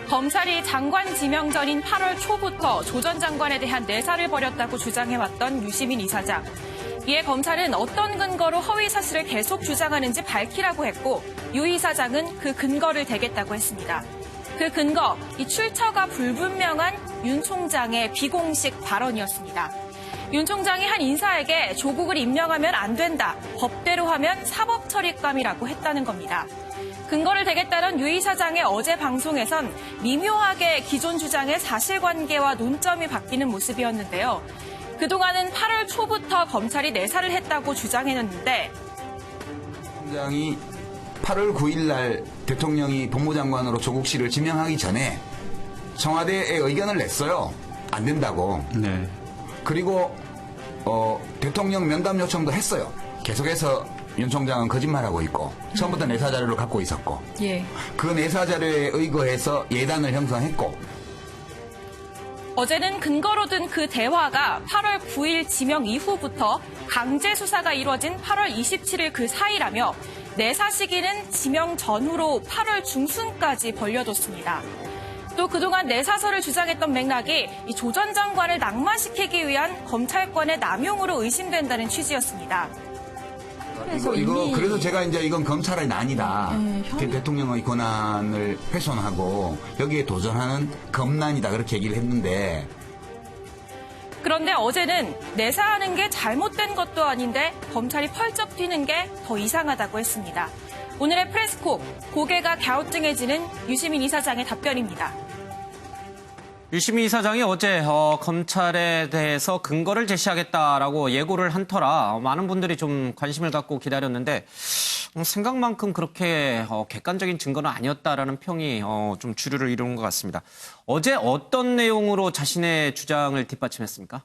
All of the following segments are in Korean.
검찰이 장관 지명 전인 8월 초부터 조 전 장관에 대한 내사를 벌였다고 주장해왔던 유시민 이사장. 이에 검찰은 어떤 근거로 허위 사실을 계속 주장하는지 밝히라고 했고 유 이사장은 그 근거를 대겠다고 했습니다. 그 근거, 이 출처가 불분명한 윤 총장의 비공식 발언이었습니다. 윤 총장이 한 인사에게 조국을 임명하면 안 된다, 법대로 하면 사법처리감이라고 했다는 겁니다. 근거를 대겠다는 유 이사장의 어제 방송에선 미묘하게 기존 주장의 사실관계와 논점이 바뀌는 모습이었는데요. 그동안은 8월 초부터 검찰이 내사를 했다고 주장했는데 총장이 8월 9일 날 대통령이 법무장관으로 조국 씨를 지명하기 전에 청와대에 의견을 냈어요. 안 된다고. 네. 그리고 대통령 면담 요청도 했어요. 계속해서 윤 총장은 거짓말하고 있고 처음부터 내사 자료를 갖고 있었고 그 내사 자료에 의거해서 예단을 형성했고 어제는 근거로 든 그 대화가 8월 9일 지명 이후부터 강제 수사가 이루어진 8월 27일 그 사이라며 내사 시기는 지명 전후로 8월 중순까지 벌려뒀습니다. 또 그동안 내사설을 주장했던 맥락이 이 조 전 장관을 낙마시키기 위한 검찰권의 남용으로 의심된다는 취지였습니다. 그래서 제가 이제 이건 검찰의 난이다. 대통령의 권한을 훼손하고 여기에 도전하는 검난이다. 그렇게 얘기를 했는데. 그런데 어제는 내사하는 게 잘못된 것도 아닌데 검찰이 펄쩍 튀는 게 더 이상하다고 했습니다. 오늘의 프레스콕, 고개가 갸우뚱해지는 유시민 이사장의 답변입니다. 유시민 이사장이 어제 검찰에 대해서 근거를 제시하겠다라고 예고를 한 터라 많은 분들이 좀 관심을 갖고 기다렸는데 생각만큼 그렇게 객관적인 증거는 아니었다라는 평이 좀 주류를 이루는 것 같습니다. 어제 어떤 내용으로 자신의 주장을 뒷받침했습니까?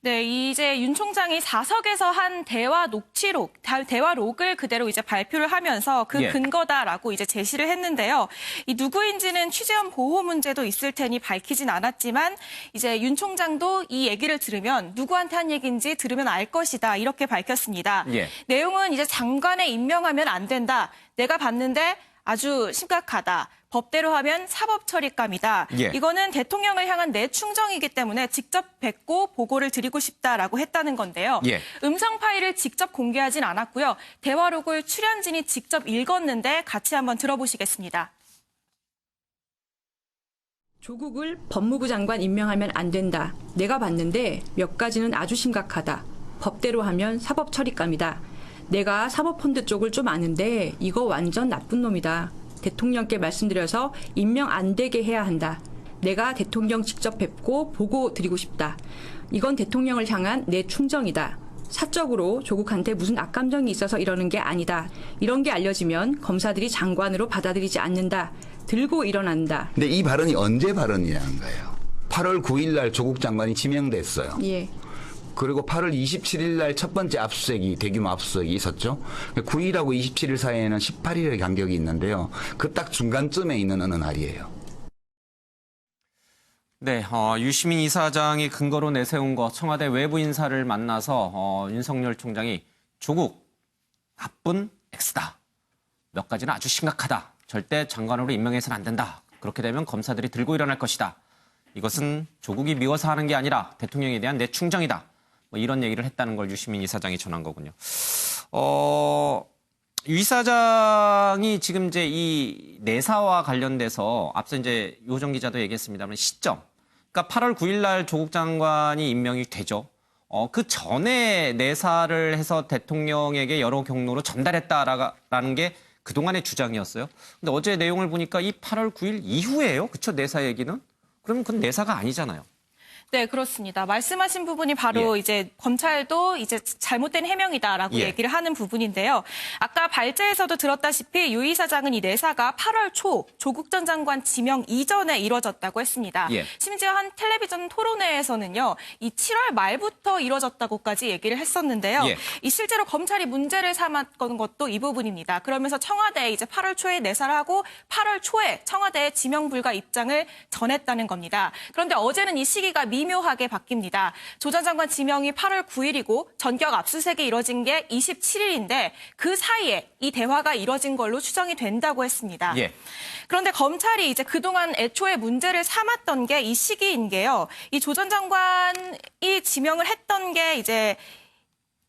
네, 이제 윤 총장이 4석에서 한 대화 녹취록, 대화록을 그대로 이제 발표를 하면서 그 근거다라고 이제 제시를 했는데요. 이 누구인지는 취재원 보호 문제도 있을 테니 밝히진 않았지만 이제 윤 총장도 이 얘기를 들으면 누구한테 한 얘기인지 들으면 알 것이다 이렇게 밝혔습니다. 내용은 이제 장관에 임명하면 안 된다. 내가 봤는데 아주 심각하다. 법대로 하면 사법처리감이다. 이거는 대통령을 향한 내 충정이기 때문에 직접 뵙고 보고를 드리고 싶다라고 했다는 건데요. 음성 파일을 직접 공개하진 않았고요. 대화록을 출연진이 직접 읽었는데 같이 한번 들어보시겠습니다. 조국을 법무부 장관 임명하면 안 된다. 내가 봤는데 몇 가지는 아주 심각하다. 법대로 하면 사법처리감이다. 내가 사법펀드 쪽을 좀 아는데 이거 완전 나쁜 놈이다. 대통령께 말씀드려서 임명 안 되게 해야 한다. 내가 대통령 직접 뵙고 보고 드리고 싶다. 이건 대통령을 향한 내 충정이다. 사적으로 조국한테 무슨 악감정이 있어서 이러는 게 아니다. 이런 게 알려지면 검사들이 장관으로 받아들이지 않는다. 들고 일어난다. 근데 이 발언이 언제 발언이라는 거예요? 8월 9일 날 조국 장관이 지명됐어요. 그리고 8월 27일 날 첫 번째 압수수색이 대규모 압수수색이 있었죠. 9일하고 27일 사이에는 18일의 간격이 있는데요. 그 딱 중간쯤에 있는 어느 날이에요. 네, 유시민 이사장이 근거로 내세운 거 청와대 외부 인사를 만나서 윤석열 총장이 조국 나쁜 X다. 몇 가지는 아주 심각하다. 절대 장관으로 임명해서는 안 된다. 그렇게 되면 검사들이 들고 일어날 것이다. 이것은 조국이 미워서 하는 게 아니라 대통령에 대한 내 충정이다. 뭐 이런 얘기를 했다는 걸 유시민 이사장이 전한 거군요. 유 이사장이 지금 이제 이 내사와 관련돼서 앞서 이제 요정 기자도 얘기했습니다만 시점. 그러니까 8월 9일 날 조국 장관이 임명이 되죠. 그 전에 내사를 해서 대통령에게 여러 경로로 전달했다라는 게 그동안의 주장이었어요. 근데 어제 내용을 보니까 이 8월 9일 이후에요. 그쵸? 내사 얘기는? 그러면 그건 내사가 아니잖아요. 네, 그렇습니다. 말씀하신 부분이 바로 이제 검찰도 이제 잘못된 해명이다라고 얘기를 하는 부분인데요. 아까 발제에서도 들었다시피 유 이사장은 이 내사가 8월 초 조국 전 장관 지명 이전에 이뤄졌다고 했습니다. 심지어 한 텔레비전 토론회에서는요, 이 7월 말부터 이뤄졌다고까지 얘기를 했었는데요. 이 실제로 검찰이 문제를 삼았던 것도 이 부분입니다. 그러면서 청와대에 이제 8월 초에 내사를 하고 8월 초에 청와대에 지명 불가 입장을 전했다는 겁니다. 그런데 어제는 이 시기가 미묘하게 바뀝니다. 조 전 장관 지명이 8월 9일이고 전격 압수수색이 이뤄진 게 27일인데 그 사이에 이 대화가 이뤄진 걸로 추정이 된다고 했습니다. 예. 그런데 검찰이 이제 그동안 애초에 문제를 삼았던 게 이 시기인 게요. 이 조 전 장관이 지명을 했던 게 이제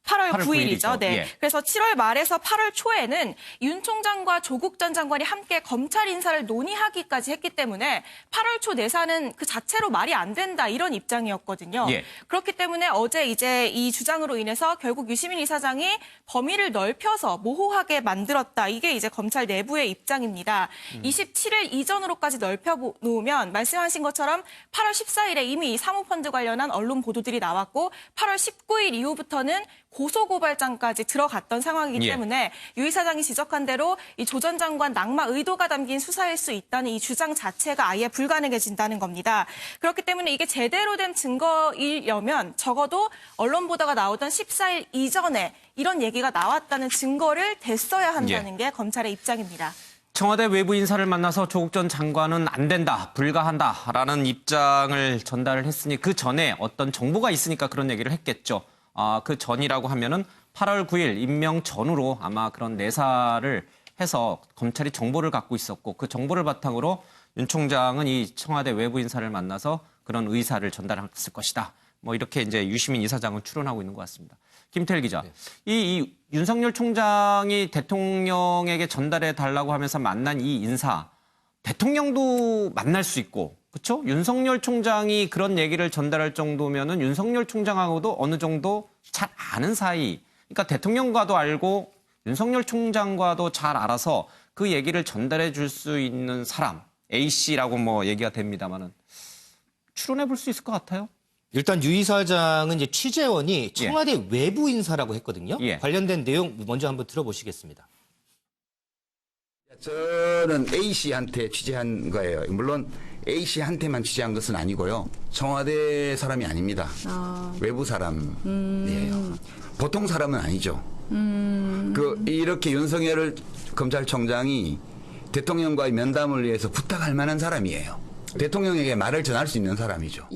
8월 9일이죠. 네. 예. 그래서 7월 말에서 8월 초에는 윤 총장과 조국 전 장관이 함께 검찰 인사를 논의하기까지 했기 때문에 8월 초 내사는 그 자체로 말이 안 된다 이런 입장이었거든요. 예. 그렇기 때문에 어제 이제 이 주장으로 인해서 결국 유시민 이사장이 범위를 넓혀서 모호하게 만들었다. 이게 이제 검찰 내부의 입장입니다. 27일 이전으로까지 넓혀 놓으면 말씀하신 것처럼 8월 14일에 이미 이 사모펀드 관련한 언론 보도들이 나왔고 8월 19일 이후부터는 고소고발장까지 들어갔던 상황이기 때문에 유 이사장이 지적한 대로 이 조 전 장관 낙마 의도가 담긴 수사일 수 있다는 이 주장 자체가 아예 불가능해진다는 겁니다. 그렇기 때문에 이게 제대로 된 증거이려면 적어도 언론 보도가 나오던 14일 이전에 이런 얘기가 나왔다는 증거를 댔어야 한다는 게 검찰의 입장입니다. 청와대 외부 인사를 만나서 조국 전 장관은 안 된다, 불가한다라는 입장을 전달을 했으니 그 전에 어떤 정보가 있으니까 그런 얘기를 했겠죠. 그 전이라고 하면은 8월 9일 임명 전후로 아마 그런 내사를 해서 검찰이 정보를 갖고 있었고 그 정보를 바탕으로 윤 총장은 이 청와대 외부 인사를 만나서 그런 의사를 전달했을 것이다. 뭐 이렇게 이제 유시민 이사장은 추론하고 있는 것 같습니다. 김태일 기자, 이 윤석열 총장이 대통령에게 전달해 달라고 하면서 만난 이 인사, 대통령도 만날 수 있고, 그렇죠? 윤석열 총장이 그런 얘기를 전달할 정도면은 윤석열 총장하고도 어느 정도 잘 아는 사이. 그러니까 대통령과도 알고 윤석열 총장과도 잘 알아서 그 얘기를 전달해 줄 수 있는 사람, A씨라고 뭐 얘기가 됩니다만은 추론해 볼 수 있을 것 같아요. 일단 유 이사장은 이제 취재원이 청와대 외부 인사라고 했거든요. 관련된 내용 먼저 한번 들어보시겠습니다. 저는 A씨한테 취재한 거예요. 물론 A씨한테만 취재한 것은 아니고요. 청와대 사람이 아닙니다. 외부 사람이에요. 보통 사람은 아니죠. 이렇게 윤석열 검찰총장이 대통령과의 면담을 위해서 부탁할 만한 사람이에요. 대통령에게 말을 전할 수 있는 사람이죠.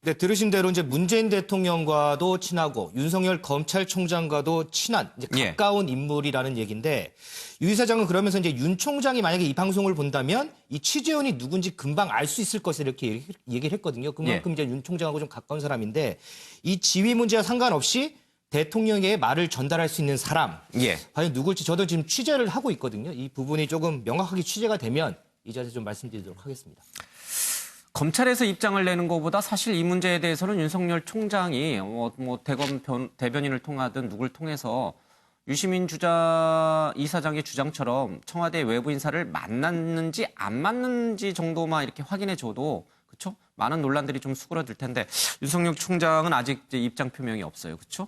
네, 들으신 대로 이제 문재인 대통령과도 친하고 윤석열 검찰총장과도 친한 이제 가까운 인물이라는 얘기인데 유 이사장은 그러면서 이제 윤 총장이 만약에 이 방송을 본다면 이 취재원이 누군지 금방 알 수 있을 것이다 이렇게 얘기를 했거든요. 그만큼 이제 윤 총장하고 좀 가까운 사람인데 이 지위 문제와 상관없이 대통령에게 말을 전달할 수 있는 사람 과연 누굴지 저도 지금 취재를 하고 있거든요. 이 부분이 조금 명확하게 취재가 되면 이 자리에서 좀 말씀드리도록 하겠습니다. 검찰에서 입장을 내는 것보다 사실 이 문제에 대해서는 윤석열 총장이 대변인을 통하든 누굴 통해서 유시민 이사장의 주장처럼 청와대 외부 인사를 만났는지 안 만났는지 정도만 이렇게 확인해 줘도 그렇죠? 많은 논란들이 좀 수그러들 텐데 윤석열 총장은 아직 이제 입장 표명이 없어요. 그렇죠?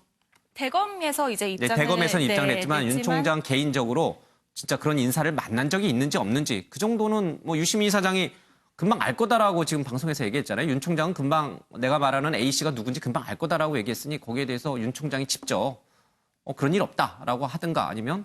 대검에서 이제 입장을 대검에서는 입장을 냈지만 냈지만 윤 총장 개인적으로 진짜 그런 인사를 만난 적이 있는지 없는지 그 정도는 뭐 유시민 이사장이 금방 알 거다라고 지금 방송에서 얘기했잖아요. 윤 총장은 금방 내가 말하는 A씨가 누군지 금방 알 거다라고 얘기했으니 거기에 대해서 윤 총장이 직접 그런 일 없다라고 하든가 아니면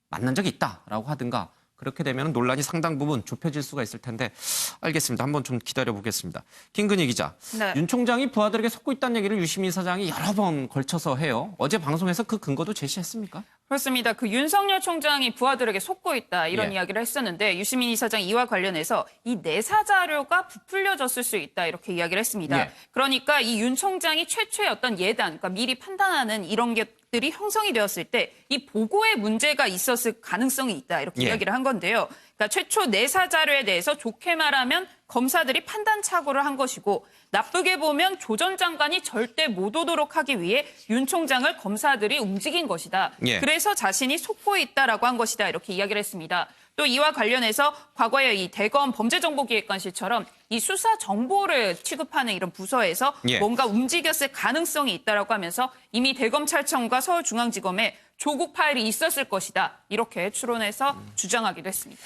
만난 적이 있다라고 하든가 그렇게 되면 논란이 상당 부분 좁혀질 수가 있을 텐데 알겠습니다. 한번 좀 기다려보겠습니다. 김근희 기자. 네. 윤 총장이 부하들에게 속고 있다는 얘기를 유시민 사장이 여러 번 걸쳐서 해요. 어제 방송에서 그 근거도 제시했습니까? 그렇습니다. 그 윤석열 총장이 부하들에게 속고 있다 이런 이야기를 했었는데 유시민 이사장이 이와 관련해서 이 내사 자료가 부풀려졌을 수 있다 이렇게 이야기를 했습니다. 그러니까 이 윤 총장이 최초의 어떤 예단, 그러니까 미리 판단하는 이런 것들이 형성이 되었을 때 이 보고에 문제가 있었을 가능성이 있다 이렇게 이야기를 한 건데요. 그러니까 최초 내사 자료에 대해서 좋게 말하면 검사들이 판단 착오를 한 것이고 나쁘게 보면 조 전 장관이 절대 못 오도록 하기 위해 윤 총장을 검사들이 움직인 것이다. 그래서 자신이 속고 있다라고 한 것이다. 이렇게 이야기를 했습니다. 또 이와 관련해서 과거에 이 대검 범죄정보기획관실처럼 이 수사 정보를 취급하는 이런 부서에서 뭔가 움직였을 가능성이 있다라고 하면서 이미 대검찰청과 서울중앙지검에 조국 파일이 있었을 것이다. 이렇게 추론해서 주장하기도 했습니다.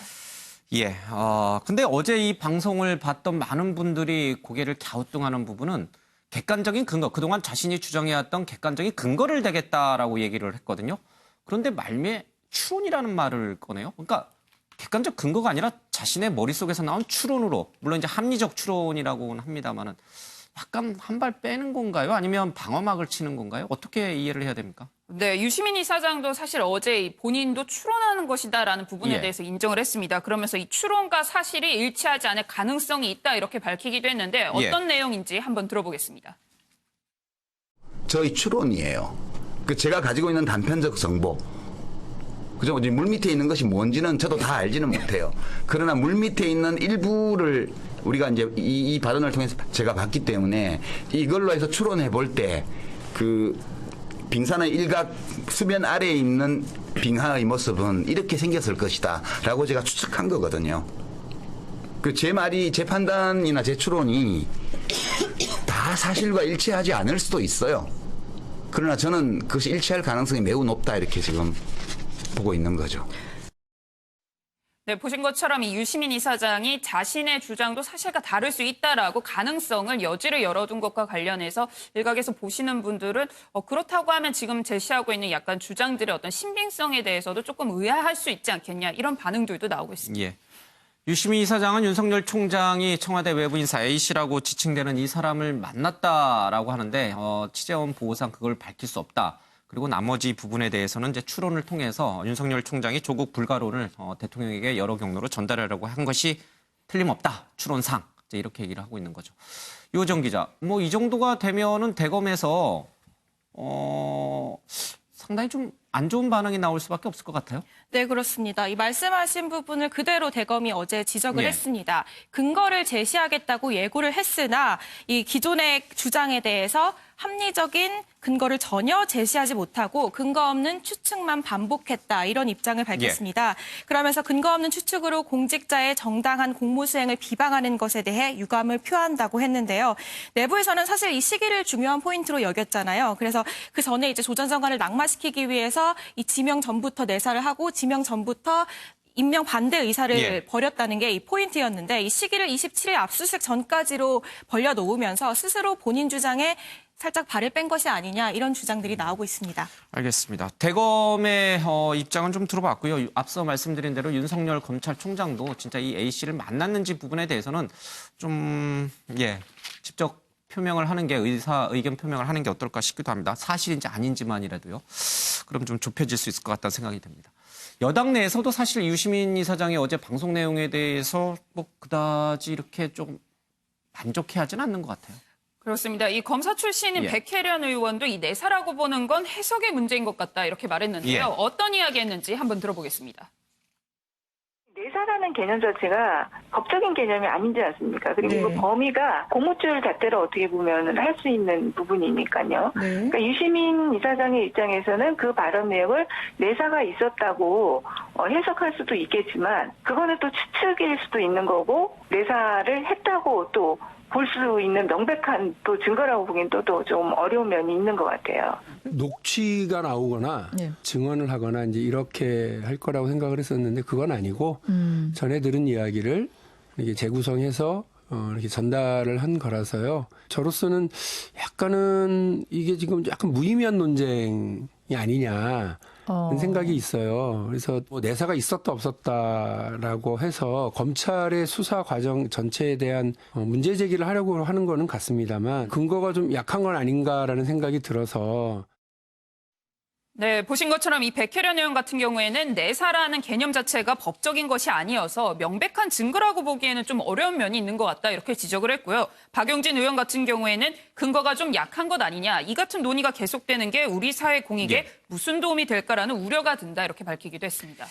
근데 어제 이 방송을 봤던 많은 분들이 고개를 갸우뚱하는 부분은 객관적인 근거, 그동안 자신이 주장해왔던 객관적인 근거를 대겠다라고 얘기를 했거든요. 그런데 말미에 추론이라는 말을 꺼내요. 그러니까 객관적 근거가 아니라 자신의 머릿속에서 나온 추론으로, 물론 이제 합리적 추론이라고는 합니다만은 약간 한 발 빼는 건가요? 아니면 방어막을 치는 건가요? 어떻게 이해를 해야 됩니까? 네, 유시민 이사장도 사실 어제 본인도 추론하는 것이다라는 부분에 예. 대해서 인정을 했습니다. 그러면서 이 추론과 사실이 일치하지 않을 가능성이 있다 이렇게 밝히기도 했는데 어떤 내용인지 한번 들어보겠습니다. 저희 추론이에요. 제가 가지고 있는 단편적 정보. 그죠? 이제 물 밑에 있는 것이 뭔지는 저도 다 알지는 못해요. 그러나 물 밑에 있는 일부를 우리가 이제 이 발언을 통해서 제가 봤기 때문에 이걸로 해서 추론해 볼 때 빙산의 일각 수면 아래에 있는 빙하의 모습은 이렇게 생겼을 것이다 라고 제가 추측한 거거든요. 제 말이, 제 판단이나 제 추론이 다 사실과 일치하지 않을 수도 있어요. 그러나 저는 그것이 일치할 가능성이 매우 높다 이렇게 지금 보고 있는 거죠. 네, 보신 것처럼 이 유시민 이사장이 자신의 주장도 사실과 다를 수 있다라고 가능성을 여지를 열어둔 것과 관련해서 일각에서 보시는 분들은 그렇다고 하면 지금 제시하고 있는 약간 주장들의 어떤 신빙성에 대해서도 조금 의아할 수 있지 않겠냐 이런 반응들도 나오고 있습니다. 예. 유시민 이사장은 윤석열 총장이 청와대 외부 인사 A씨라고 지칭되는 이 사람을 만났다라고 하는데 취재원 보호상 그걸 밝힐 수 없다. 그리고 나머지 부분에 대해서는 이제 추론을 통해서 윤석열 총장이 조국 불가론을 대통령에게 여러 경로로 전달하려고 한 것이 틀림없다. 추론상. 이제 이렇게 얘기를 하고 있는 거죠. 유호정 기자, 뭐 이 정도가 되면은 대검에서 상당히 좀 안 좋은 반응이 나올 수밖에 없을 것 같아요. 네, 그렇습니다. 이 말씀하신 부분을 그대로 대검이 어제 지적을 예. 했습니다. 근거를 제시하겠다고 예고를 했으나 이 기존의 주장에 대해서 합리적인 근거를 전혀 제시하지 못하고 근거 없는 추측만 반복했다. 이런 입장을 밝혔습니다. 그러면서 근거 없는 추측으로 공직자의 정당한 공무 수행을 비방하는 것에 대해 유감을 표한다고 했는데요. 내부에서는 사실 이 시기를 중요한 포인트로 여겼잖아요. 그래서 그 전에 이제 조 전 장관을 낙마시키기 위해서 이 지명 전부터 내사를 하고 지명 전부터 임명 반대 의사를 예. 버렸다는 게 이 포인트였는데 이 시기를 27일 압수수색 전까지로 벌려놓으면서 스스로 본인 주장에 살짝 발을 뺀 것이 아니냐 이런 주장들이 나오고 있습니다. 알겠습니다. 대검의 입장은 좀 들어봤고요. 앞서 말씀드린 대로 윤석열 검찰총장도 진짜 이 A씨를 만났는지 부분에 대해서는 좀 직접 표명을 하는 게 의견 표명을 하는 게 어떨까 싶기도 합니다. 사실인지 아닌지만이라도요. 그럼 좀 좁혀질 수 있을 것 같다는 생각이 듭니다. 여당 내에서도 사실 유시민 이사장의 어제 방송 내용에 대해서 뭐 그다지 이렇게 좀 만족해하지는 않는 것 같아요. 그렇습니다. 이 검사 출신인 예. 백혜련 의원도 이 내사라고 보는 건 해석의 문제인 것 같다 이렇게 말했는데요. 예. 어떤 이야기했는지 한번 들어보겠습니다. 내사라는 개념 자체가 법적인 개념이 아니지 않습니까? 그리고 네. 그 범위가 고무줄 잣대로 어떻게 보면 할 수 있는 부분이니까요. 네. 그러니까 유시민 이사장의 입장에서는 그 발언 내용을 내사가 있었다고 해석할 수도 있겠지만 그거는 또 추측일 수도 있는 거고 내사를 했다고 또 볼 수 있는 명백한 또 증거라고 보기엔 또 좀 어려운 면이 있는 것 같아요. 녹취가 나오거나 네. 증언을 하거나 이제 이렇게 할 거라고 생각을 했었는데 그건 아니고 전에 들은 이야기를 이렇게 재구성해서 이렇게 전달을 한 거라서요. 저로서는 약간은 이게 지금 약간 무의미한 논쟁이 아니냐. 생각이 있어요. 그래서 뭐 내사가 있었다 없었다라고 해서 검찰의 수사 과정 전체에 대한 문제 제기를 하려고 하는 거는 같습니다만 근거가 좀 약한 건 아닌가라는 생각이 들어서 네, 보신 것처럼 이 백혜련 의원 같은 경우에는 내사라는 개념 자체가 법적인 것이 아니어서 명백한 증거라고 보기에는 좀 어려운 면이 있는 것 같다 이렇게 지적을 했고요. 박용진 의원 같은 경우에는 근거가 좀 약한 것 아니냐. 이 같은 논의가 계속되는 게 우리 사회 공익에 무슨 도움이 될까라는 우려가 든다 이렇게 밝히기도 했습니다.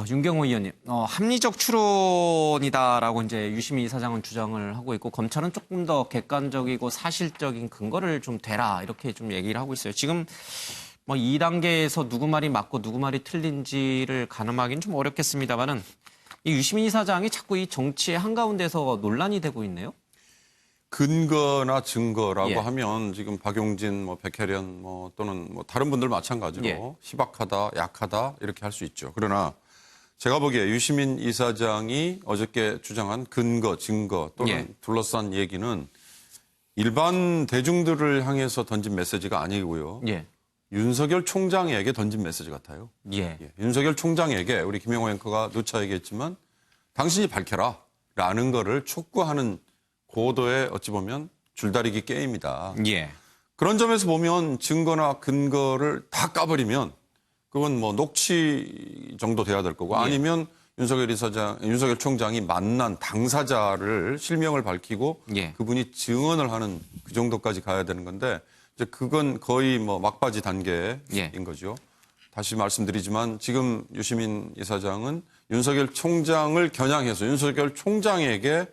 윤경호 의원님, 합리적 추론이다라고 이제 유시민 이사장은 주장을 하고 있고 검찰은 조금 더 객관적이고 사실적인 근거를 좀 대라 이렇게 좀 얘기를 하고 있어요. 지금 뭐 2단계에서 누구 말이 맞고 누구 말이 틀린지를 가늠하기는 좀 어렵겠습니다만은 이 유시민 이사장이 자꾸 이 정치의 한가운데서 논란이 되고 있네요. 근거나 증거라고 예. 하면 지금 박용진, 백혜련 또는 다른 분들 마찬가지로 예. 희박하다, 약하다 이렇게 할 수 있죠. 그러나 제가 보기에 유시민 이사장이 어저께 주장한 근거, 증거 또는 예. 둘러싼 얘기는 일반 대중들을 향해서 던진 메시지가 아니고요. 예. 윤석열 총장에게 던진 메시지 같아요. 예. 윤석열 총장에게 우리 김영호 앵커가 누차 얘기했지만 당신이 밝혀라 라는 거를 촉구하는 고도의 어찌 보면 줄다리기 게임이다. 예. 그런 점에서 보면 증거나 근거를 다 까버리면 그건 뭐 녹취 정도 돼야 될 거고 아니면 윤석열 총장이 만난 당사자를 실명을 밝히고 그분이 증언을 하는 그 정도까지 가야 되는 건데 이제 그건 거의 뭐 막바지 단계인 거죠. 다시 말씀드리지만 지금 유시민 이사장은 윤석열 총장을 겨냥해서 윤석열 총장에게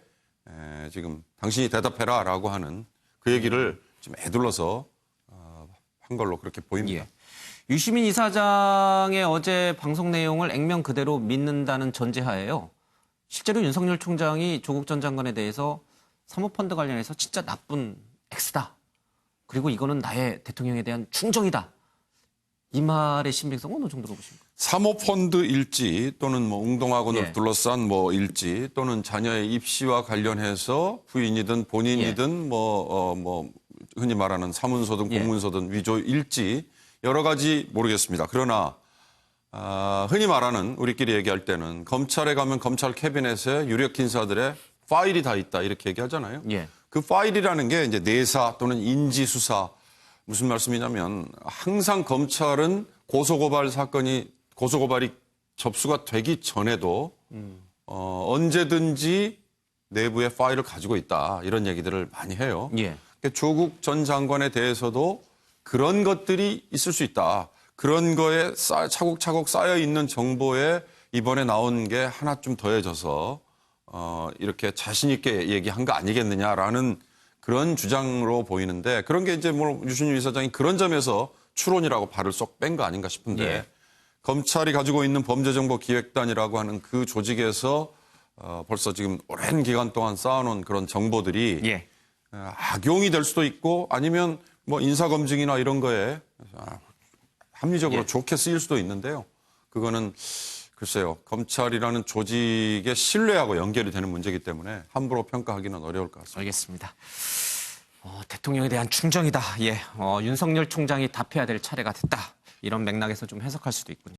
지금 당신이 대답해라라고 하는 그 얘기를 좀 애둘러서 한 걸로 그렇게 보입니다. 유시민 이사장의 어제 방송 내용을 액면 그대로 믿는다는 전제하에요. 실제로 윤석열 총장이 조국 전 장관에 대해서 사모펀드 관련해서 진짜 나쁜 X다. 그리고 이거는 나의 대통령에 대한 충정이다. 이 말의 신빙성은 어느 정도로 보십니까? 사모펀드 일지 또는 뭐 웅동학원을 둘러싼 뭐 일지 또는 자녀의 입시와 관련해서 부인이든 본인이든 뭐 흔히 말하는 사문서든 공문서든 위조 일지 여러 가지 모르겠습니다. 그러나 흔히 말하는 우리끼리 얘기할 때는 검찰에 가면 검찰 캐비넷에 유력 인사들의 파일이 다 있다 이렇게 얘기하잖아요. 그 파일이라는 게 이제 내사 또는 인지 수사 무슨 말씀이냐면 항상 검찰은 고소고발이 접수가 되기 전에도 언제든지 내부의 파일을 가지고 있다 이런 얘기들을 많이 해요. 조국 전 장관에 대해서도 그런 것들이 있을 수 있다. 그런 거에 차곡차곡 쌓여 있는 정보에 이번에 나온 게 하나 좀 더해져서 이렇게 자신 있게 얘기한 거 아니겠느냐라는 그런 주장으로 보이는데 그런 게 이제 뭐 유시민 이사장이 그런 점에서 추론이라고 발을 쏙 뺀 거 아닌가 싶은데 검찰이 가지고 있는 범죄정보기획단이라고 하는 그 조직에서 벌써 지금 오랜 기간 동안 쌓아놓은 그런 정보들이 악용이 될 수도 있고 아니면 뭐 인사검증이나 이런 거에 합리적으로 좋게 쓰일 수도 있는데요. 그거는 글쎄요. 검찰이라는 조직의 신뢰하고 연결이 되는 문제이기 때문에 함부로 평가하기는 어려울 것 같습니다. 알겠습니다. 대통령에 대한 충정이다. 윤석열 총장이 답해야 될 차례가 됐다. 이런 맥락에서 좀 해석할 수도 있군요.